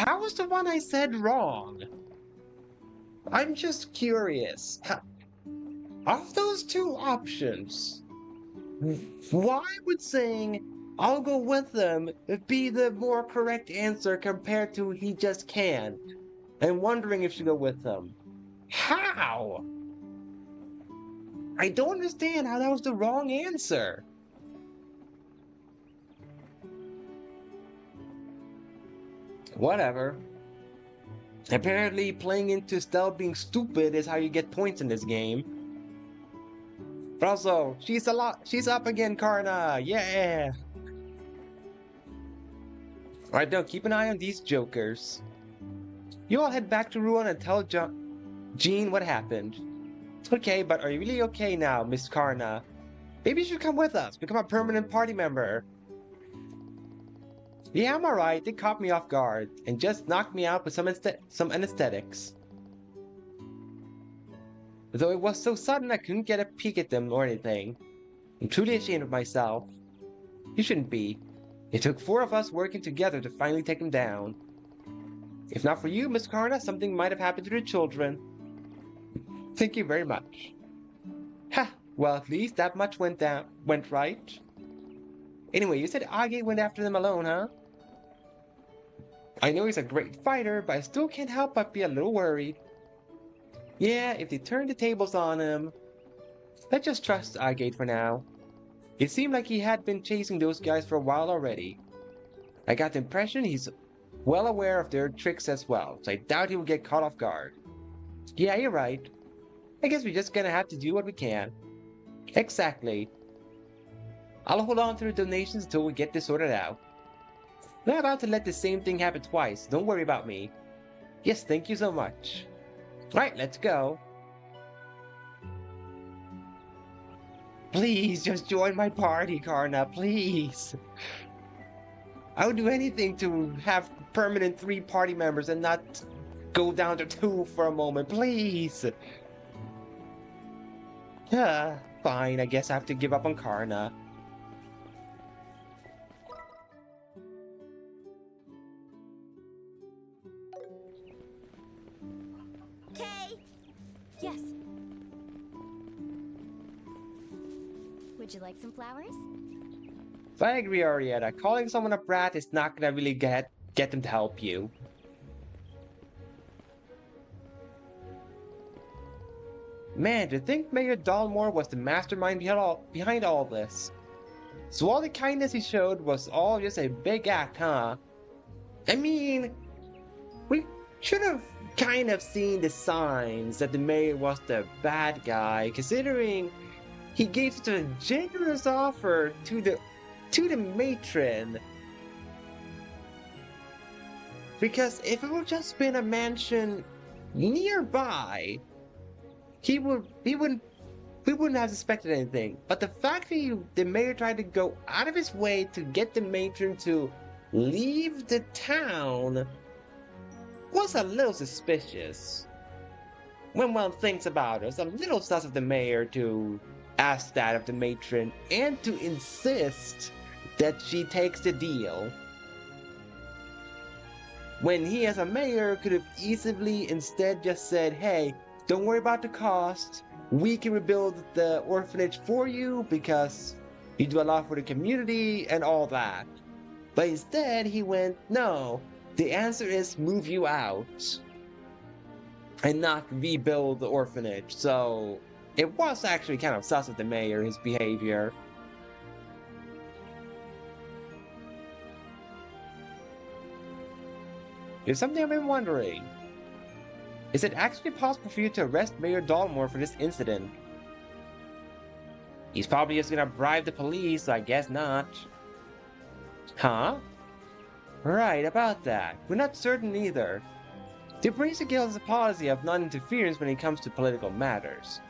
How was the one I said wrong? I'm just curious. Of those two options, why would saying I'll go with them be the more correct answer compared to he just can't? I'm wondering if to go with them. How? I don't understand how that was the wrong answer. Whatever. Apparently, playing into stealth being stupid is how you get points in this game. But also, she's up again, Karna! Yeah! Alright, now keep an eye on these jokers. You all head back to Ruan and tell Jean what happened. Okay, but are you really okay now, Miss Karna? Maybe you should come with us, become a permanent party member. Yeah, I'm alright. They caught me off guard and just knocked me out with some anesthetics. Though it was so sudden I couldn't get a peek at them or anything. I'm truly ashamed of myself. You shouldn't be. It took 4 of us working together to finally take them down. If not for you, Miss Karna, something might have happened to the children. Thank you very much. Ha! Well, at least that much went right. Anyway, you said Age went after them alone, huh? I know he's a great fighter, but I still can't help but be a little worried. Yeah, if they turn the tables on him. Let's just trust Agate for now. It seemed like he had been chasing those guys for a while already. I got the impression he's well aware of their tricks as well, so I doubt he will get caught off guard. Yeah, you're right. I guess we're just gonna have to do what we can. Exactly. I'll hold on to the donations until we get this sorted out. I'm not about to let the same thing happen twice. Don't worry about me. Yes, thank you so much. Right, let's go. Please, just join my party, Karna, please. I would do anything to have permanent 3 party members and not go down to 2 for a moment, please. Fine, I guess I have to give up on Karna. Yes. Would you like some flowers? I agree, Arietta. Calling someone a brat is not gonna really get them to help you. Man, to think Mayor Dalmore was the mastermind behind all this. So all the kindness he showed was all just a big act, huh? I mean, we should have kind of seen the signs that the mayor was the bad guy, considering he gave such a generous offer to the matron. Because if it would just been a mansion nearby, we wouldn't have suspected anything. But the fact that the mayor tried to go out of his way to get the matron to leave the town was a little suspicious. When one thinks about it, it's a little sus of the mayor to ask that of the matron and to insist that she takes the deal. When he as a mayor could have easily instead just said, hey, don't worry about the cost, we can rebuild the orphanage for you because you do a lot for the community and all that. But instead he went, no, the answer is move you out and not rebuild the orphanage. So it was actually kind of sus of the mayor, his behavior. There's something I've been wondering. Is it actually possible for you to arrest Mayor Dalmore for this incident? He's probably just gonna bribe the police, so I guess not. Huh? Right, about that. We're not certain either. The Bracer Guild has a policy of non-interference when it comes to political matters,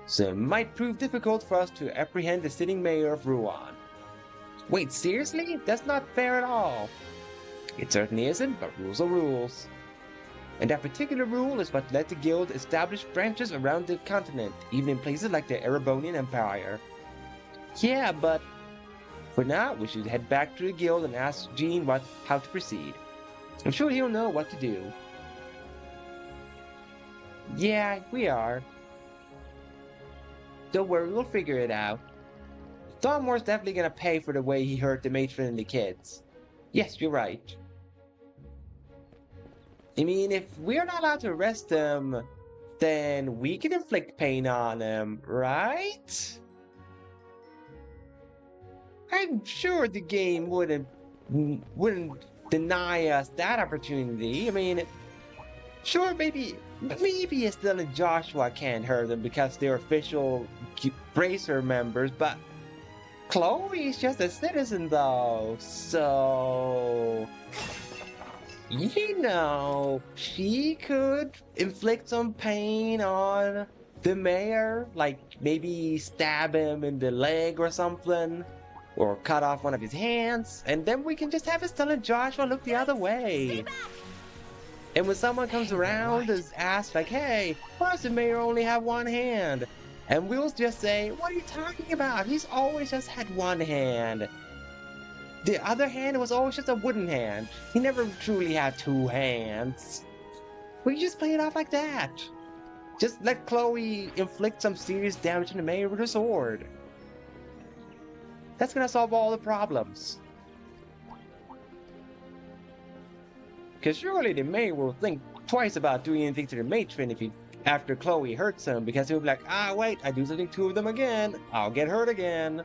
so it might prove difficult for us to apprehend the sitting mayor of Ruan. Wait, seriously? That's not fair at all. It certainly isn't, but rules are rules. And that particular rule is what let the guild establish branches around the continent, even in places like the Erebonian Empire. Yeah, but for now, we should head back to the guild and ask Jean how to proceed. I'm sure he'll know what to do. Yeah, we are. Don't worry, we'll figure it out. Dalmore's definitely gonna pay for the way he hurt the matron and the kids. Yes, you're right. I mean, if we're not allowed to arrest him, then we can inflict pain on him, right? I'm sure the game wouldn't deny us that opportunity. I mean, sure, maybe Estelle and Joshua can't hurt them because they're official Bracer members, but Chloe's just a citizen though, so you know, she could inflict some pain on the mayor, like maybe stab him in the leg or something, or cut off one of his hands, and then we can just have Estelle and Joshua look the other way. And when someone comes around and asks, like, hey, why does the mayor only have one hand? And we'll just say, what are you talking about? He's always just had one hand. The other hand was always just a wooden hand. He never truly had two hands. We just play it off like that. Just let Chloe inflict some serious damage to the mayor with her sword. That's gonna solve all the problems. Because surely the mayor will think twice about doing anything to the matron if he, after Chloe hurts him, because he'll be like, ah, wait, I do something to them again, I'll get hurt again.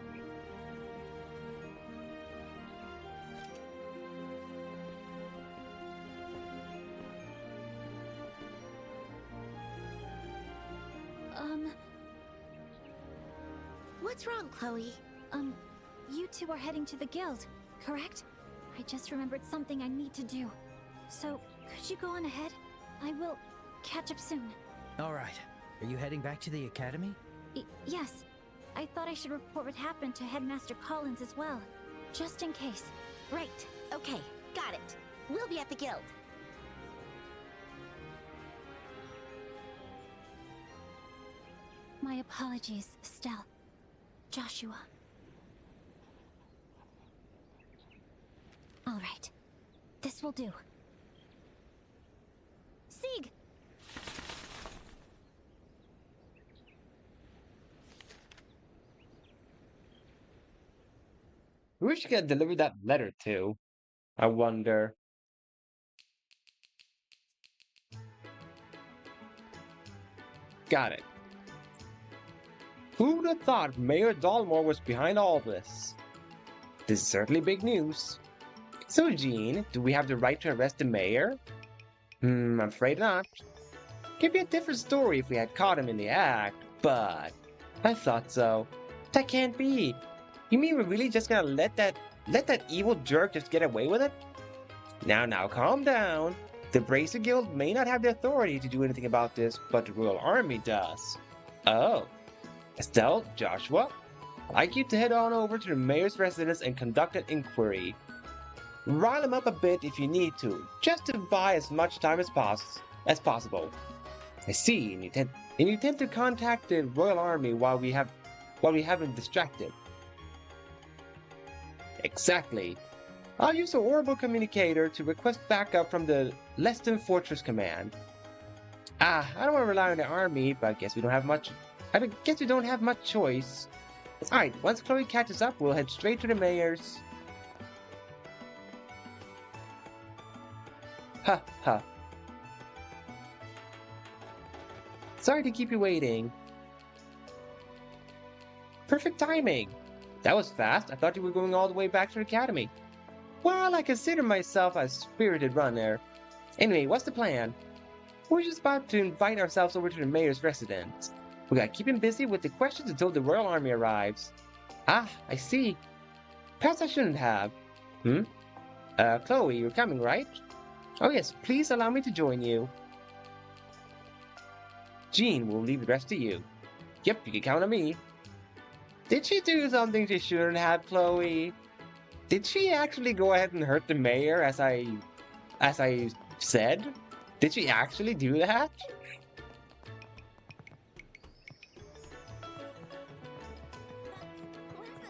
What's wrong, Chloe? You two are heading to the guild, correct? I just remembered something I need to do. So, could you go on ahead? I will catch up soon. All right. Are you heading back to the academy? Yes. I thought I should report what happened to Headmaster Collins as well, just in case. Right. Okay. Got it. We'll be at the guild. My apologies, Estelle. Joshua. All right. This will do. Sieg! Who should get delivered that letter to? I wonder. Got it. Who'd have thought Mayor Dalmore was behind all this? This is certainly big news. So, Jean, do we have the right to arrest the mayor? I'm afraid not. Could be a different story if we had caught him in the act, but I thought so. That can't be. You mean we're really just gonna let that evil jerk just get away with it? Now, calm down. The Bracer Guild may not have the authority to do anything about this, but the Royal Army does. Oh. Estelle, Joshua, I'd like you to head on over to the mayor's residence and conduct an inquiry. Rile him up a bit if you need to, just to buy as much time as possible. I see, and you intend to contact the Royal Army while we have him distracted. Exactly. I'll use the Orbital Communicator to request backup from the Leston Fortress Command. I don't want to rely on the army, but I guess we don't have much choice. Alright, once Chloe catches up, we'll head straight to the mayor's. Ha ha. Sorry to keep you waiting. Perfect timing. That was fast. I thought you were going all the way back to the academy. Well, I consider myself a spirited runner. Anyway, what's the plan? We're just about to invite ourselves over to the mayor's residence. We gotta keep him busy with the questions until the Royal Army arrives. Ah, I see. Perhaps I shouldn't have. Chloe, you're coming, right? Oh yes, please allow me to join you. Jean will leave the rest to you. Yep, you can count on me. Did she do something she shouldn't have, Chloe? Did she actually go ahead and hurt the mayor as I said? Did she actually do that?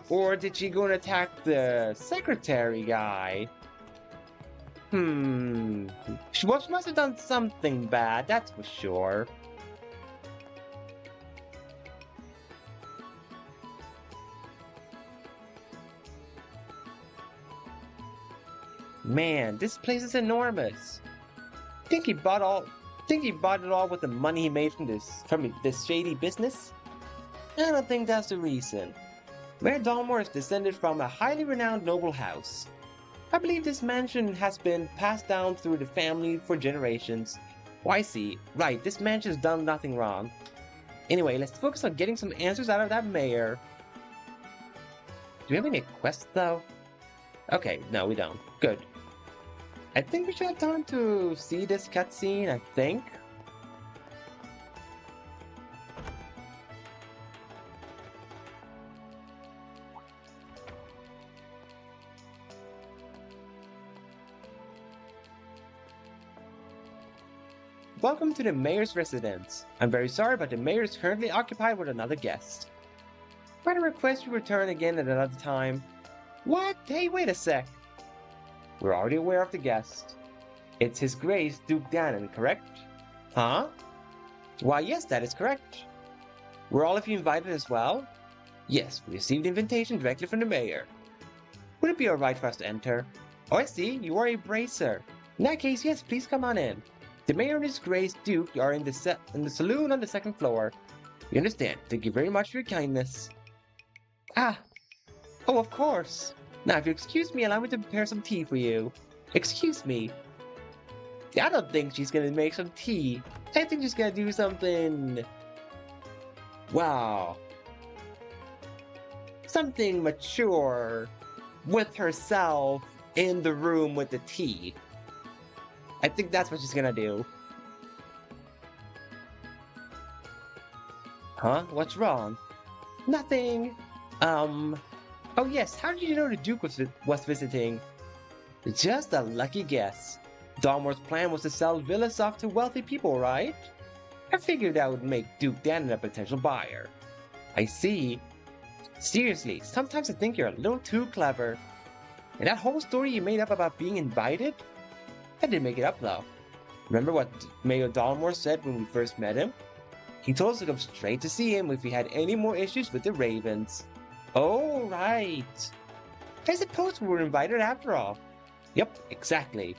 Or did she go and attack the secretary guy? She must have done something bad, that's for sure. Man, this place is enormous. Think he bought all think he bought it all with the money he made from this shady business? I don't think that's the reason. Mayor Dalmore is descended from a highly renowned noble house. I believe this mansion has been passed down through the family for generations. Oh, I see. Right, this mansion's done nothing wrong. Anyway, let's focus on getting some answers out of that mayor. Do we have any quests, though? Okay, no, we don't. Good. I think we should have time to see this cutscene, I think. Welcome to the mayor's residence. I'm very sorry, but the mayor is currently occupied with another guest. Might I request you return again at another time? What? Hey, wait a sec. We're already aware of the guest. It's His Grace Duke Dannon, correct? Huh? Why, yes, that is correct. Were all of you invited as well? Yes, we received the invitation directly from the mayor. Would it be alright for us to enter? Oh, I see, you are a bracer. In that case, yes, please come on in. The mayor and His Grace Duke are in the saloon on the second floor. We understand. Thank you very much for your kindness. Ah! Oh, of course! Now, if you excuse me, allow me to prepare some tea for you. Excuse me. I don't think she's gonna make some tea. I think she's gonna do something... Wow. Something mature with herself in the room with the tea. I think that's what she's gonna do. Huh? What's wrong? Nothing. Oh yes, how did you know the Duke was visiting? Just a lucky guess. Dalmore's plan was to sell villas off to wealthy people, right? I figured that would make Duke Dannon a potential buyer. I see. Seriously, sometimes I think you're a little too clever. And that whole story you made up about being invited? I didn't make it up though. Remember what Mayor Dalmore said when we first met him? He told us to come straight to see him if we had any more issues with the Ravens. Oh, right. I suppose we were invited after all. Yep, exactly.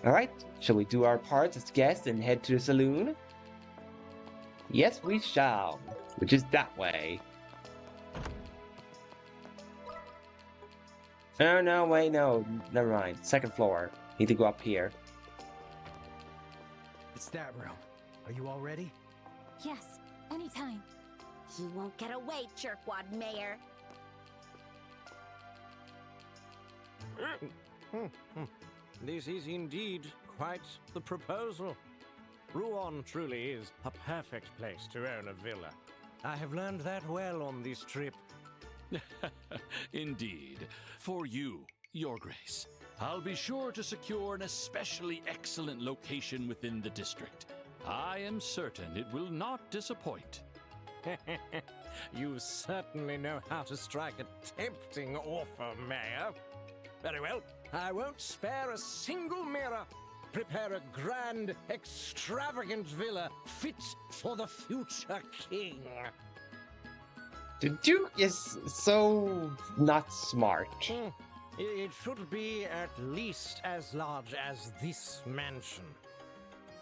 Alright, shall we do our parts as guests and head to the saloon? Yes, we shall. Which is that way. Oh, no, wait, no. Never mind. Second floor. Need to go up here. It's that room. Are you all ready? Yes, anytime. You won't get away, jerkwad mayor. This is indeed quite the proposal. Rouen truly is a perfect place to own a villa. I have learned that well on this trip. Indeed. For you, Your Grace. I'll be sure to secure an especially excellent location within the district. I am certain it will not disappoint. You certainly know how to strike a tempting offer, Mayor. Very well, I won't spare a single mirror. Prepare a grand, extravagant villa fit for the future king. The Duke is so not smart. It should be at least as large as this mansion.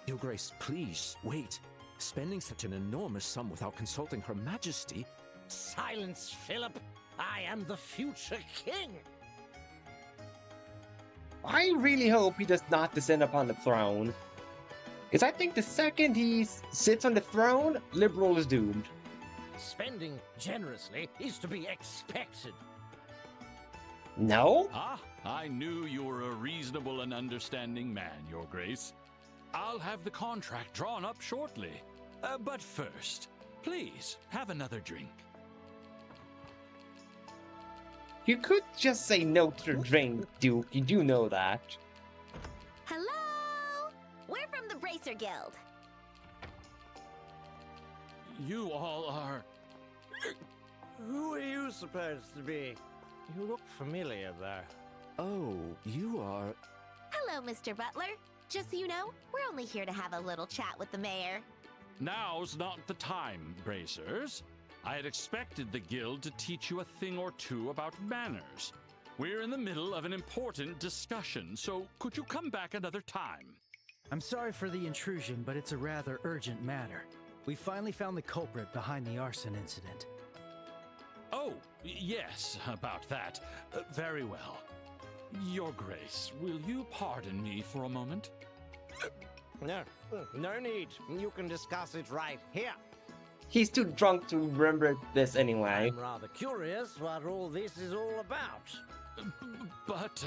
Your Grace, please, wait. Spending such an enormous sum without consulting Her Majesty... Silence, Philip! I am the future king! I really hope he does not descend upon the throne. Because I think the second he sits on the throne, Liberal is doomed. Spending generously is to be expected. No? Ah, I knew you were a reasonable and understanding man, Your Grace. I'll have the contract drawn up shortly. But first, please, have another drink. You could just say no to the drink, Duke. You do know that. Hello? We're from the Bracer Guild. You all are... Who are you supposed to be? You look familiar, though. Oh, you are... Hello, Mr. Butler. Just so you know, we're only here to have a little chat with the mayor. Now's not the time, Bracers. I had expected the guild to teach you a thing or two about manners. We're in the middle of an important discussion, so could you come back another time? I'm sorry for the intrusion, but it's a rather urgent matter. We finally found the culprit behind the arson incident. Oh, yes, about that. Very well. Your Grace, will you pardon me for a moment? No need. You can discuss it right here. He's too drunk to remember this anyway. I'm rather curious what all this is all about. But,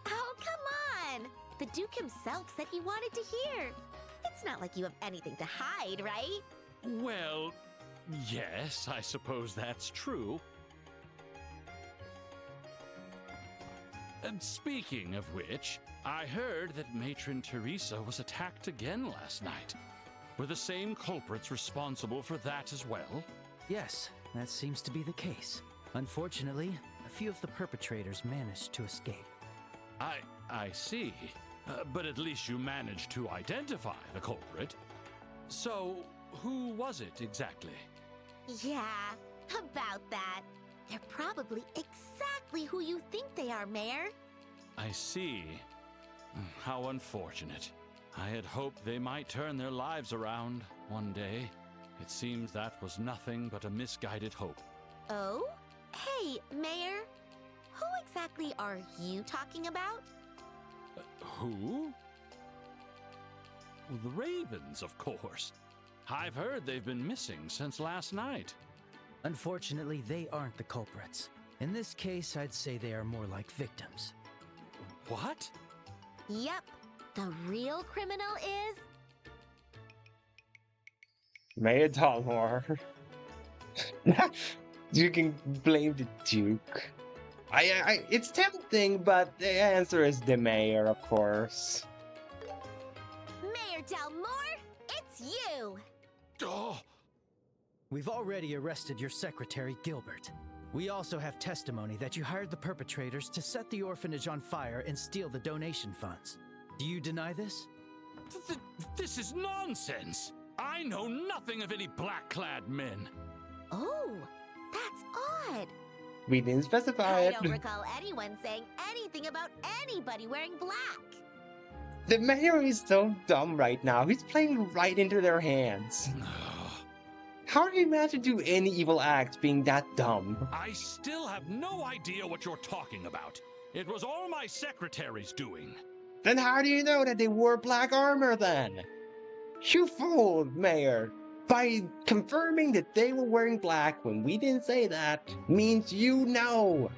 Oh, come on! The Duke himself said he wanted to hear. It's not like you have anything to hide, right? well, yes, I suppose that's true. Speaking of which, I heard that Matron Teresa was attacked again last night. Were the same culprits responsible for that as well? Yes, that seems to be the case. Unfortunately, a few of the perpetrators managed to escape. I see. But at least you managed to identify the culprit. So, who was it exactly? Yeah, about that. They're probably exactly who you think they are, Mayor. I see. How unfortunate. I had hoped they might turn their lives around one day. It seems that was nothing but a misguided hope. Oh? Hey, Mayor. Who exactly are you talking about? Who? The Ravens, of course. I've heard they've been missing since last night. Unfortunately, they aren't the culprits. In this case, I'd say they are more like victims. What? Yep. The real criminal is... Mayor Dalmor. You can blame the Duke. It's tempting, but the answer is the mayor, of course. Mayor Dalmor, it's you! Oh, We've already arrested your secretary, Gilbert. We also have testimony that you hired the perpetrators to set the orphanage on fire and steal the donation funds. Do you deny this? this is nonsense. I know nothing of any black-clad men. Oh, that's odd. We didn't specify I it. don't recall anyone saying anything about anybody wearing black. The mayor is so dumb right now. He's playing right into their hands. How do you imagine do any evil act being that dumb? I still have no idea what you're talking about. It was all my secretary's doing. Then how do you know that they wore black armor then? You fool, Mayor. By confirming that they were wearing black when we didn't say that means you know.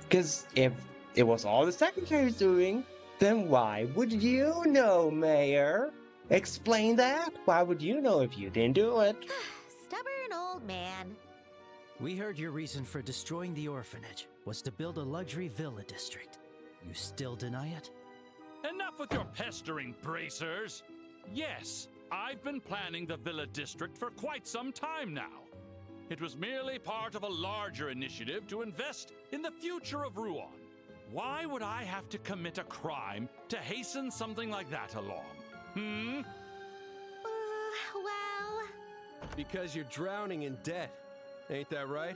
Because if it was all the secretary's doing, then why would you know, Mayor? Explain that. Why would you know if you didn't do it? Stubborn old man. We heard your reason for destroying the orphanage was to build a luxury villa district. You still deny it? Enough with your pestering, Bracers. Yes, I've been planning the Villa District for quite some time now. It was merely part of a larger initiative to invest in the future of Ruan. Why would I have to commit a crime to hasten something like that along? Well... Because you're drowning in debt. Ain't that right?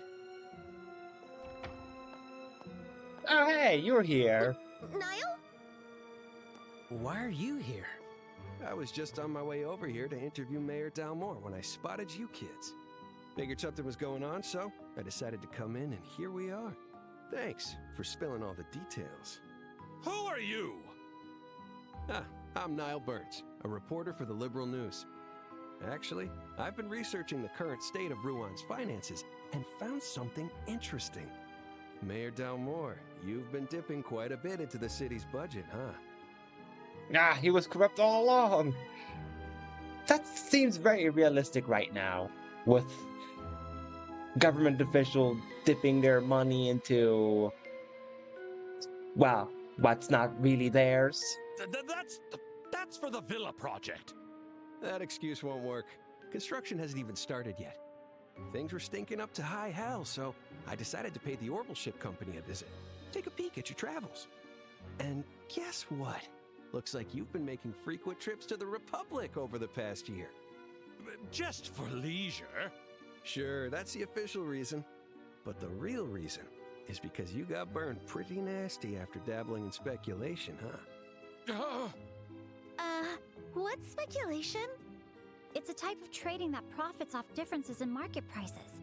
Oh, hey, you're here. Niall? Why are you here? I was just on my way over here to interview Mayor Dalmor when I spotted you kids. Figured something was going on, so I decided to come in, and here we are. Thanks for spilling all the details. Who are you? I'm Niall Burns, a reporter for the Liberal News. Actually, I've been researching the current state of Ruan's finances and found something interesting. Mayor Dalmor, you've been dipping quite a bit into the city's budget, huh? Ah, he was corrupt all along. That seems very realistic right now, with government officials dipping their money into, well, what's not really theirs. That's for the Villa project. That excuse won't work. Construction hasn't even started yet. Things were stinking up to high hell, so I decided to pay the Orbital Ship Company a visit. Take a peek at your travels. And guess what? Looks like you've been making frequent trips to the Republic over the past year. Just for leisure. Sure, that's the official reason. But the real reason is because you got burned pretty nasty after dabbling in speculation, huh? What's speculation? It's a type of trading that profits off differences in market prices.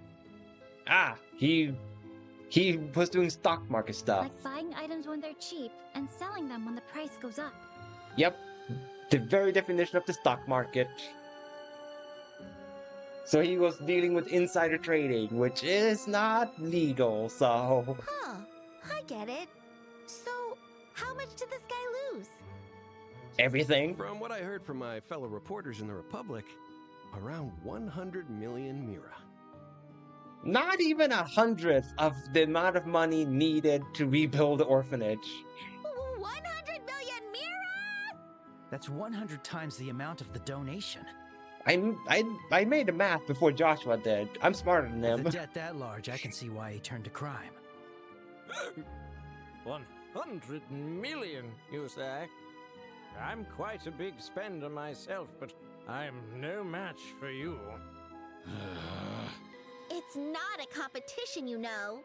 Ah, he was doing stock market stuff. Like buying items when they're cheap and selling them when the price goes up. Yep, the very definition of the stock market. So he was dealing with insider trading, which is not legal, so... Huh, I get it. So, how much did this guy lose? Everything. From what I heard from my fellow reporters in the Republic, around 100 million mira. Not even 100th of the amount of money needed to rebuild the orphanage. 100 million mira? That's 100 times the amount of the donation. I made the math before Joshua did. I'm smarter than With him. a debt that large, I can see why he turned to crime. 100 million, you say? I'm quite a big spender myself, but I'm no match for you. It's not a competition, you know.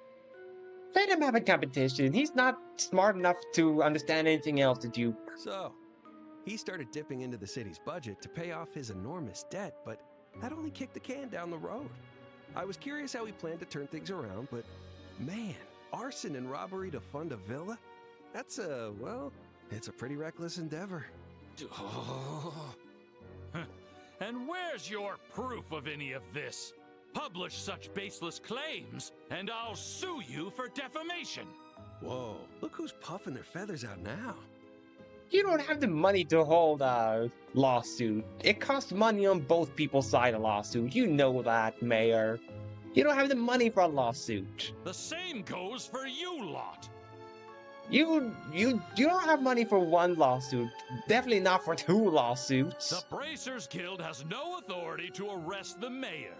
Let him have a competition. He's not smart enough to understand anything else that you... So, he started dipping into the city's budget to pay off his enormous debt, but that only kicked the can down the road. I was curious how he planned to turn things around, but man, arson and robbery to fund a villa? That's it's a pretty reckless endeavor. And where's your proof of any of this? Publish such baseless claims, and I'll sue you for defamation. Whoa, look who's puffing their feathers out now. You don't have the money to hold a lawsuit. It costs money on both people's side of a lawsuit. You know that, Mayor. You don't have the money for a lawsuit. The same goes for you lot. You don't have money for one lawsuit. Definitely not for two lawsuits. The Bracers Guild has no authority to arrest the mayor.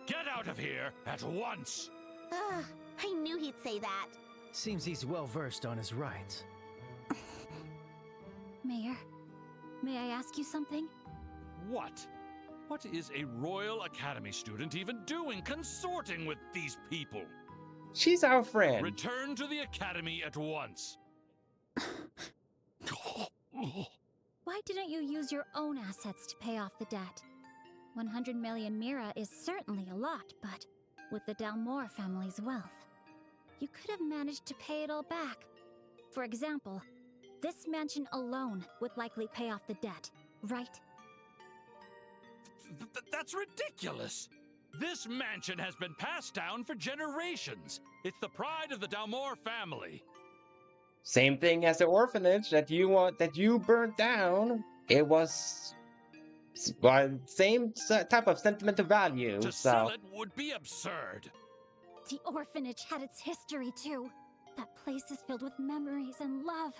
Get out of here at once! I knew he'd say that. Seems he's well versed on his rights. Mayor, may I ask you something? What? What is a Royal Academy student even doing consorting with these people? She's our friend. Return to the Academy at once. Why didn't you use your own assets to pay off the debt? 100 million mira is certainly a lot, but with the Dalmore family's wealth, you could have managed to pay it all back. For example, this mansion alone would likely pay off the debt, right? That's ridiculous! This mansion has been passed down for generations. It's the pride of the Dalmore family. Same thing as the orphanage that you burnt down. It was same type of sentimental value. To sell it would be absurd. The orphanage had its history too. That place is filled with memories and love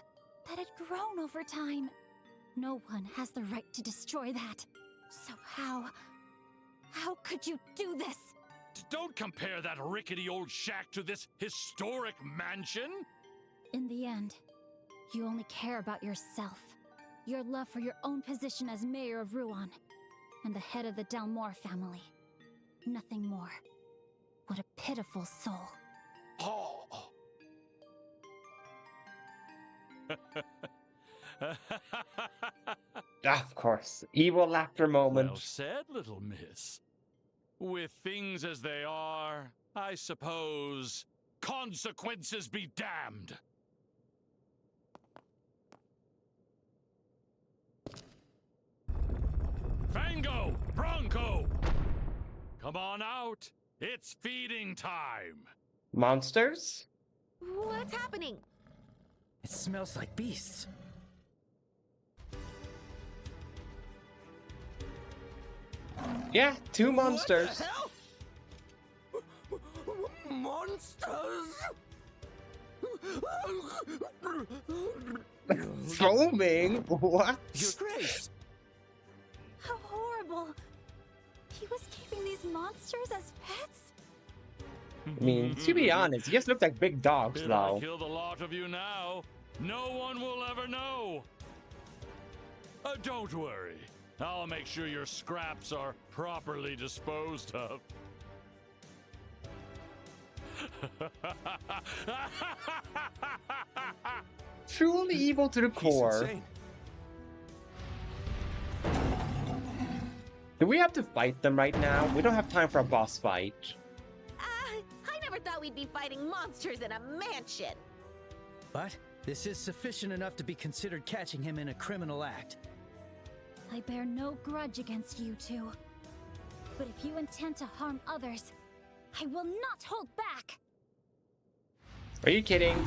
that had grown over time. No one has the right to destroy that. So how could you do this? Don't compare that rickety old shack to this historic mansion. In the end, you only care about yourself, your love for your own position as mayor of Ruan, and the head of the Dalmore family. Nothing more. What a pitiful soul. Oh. Of course, evil laughter moment. Well said, little miss. With things as they are, I suppose consequences be damned. Fango! Bronco! Come on out. It's feeding time. Monsters? What's happening? It smells like beasts. Yeah, two monsters. What the hell? Monsters? Foaming? What? Your Grace! How horrible! He was keeping these monsters as pets? I mean, to be honest, you just look like big dogs, If I though. kill the lot of you now, no one will ever know. Don't worry. I'll make sure your scraps are properly disposed of. Truly evil to the He's core. insane. Do we have to fight them right now? We don't have time for a boss fight. I never thought we'd be fighting monsters in a mansion. But this is sufficient enough to be considered catching him in a criminal act. I bear no grudge against you two. But if you intend to harm others, I will not hold back! Are you kidding?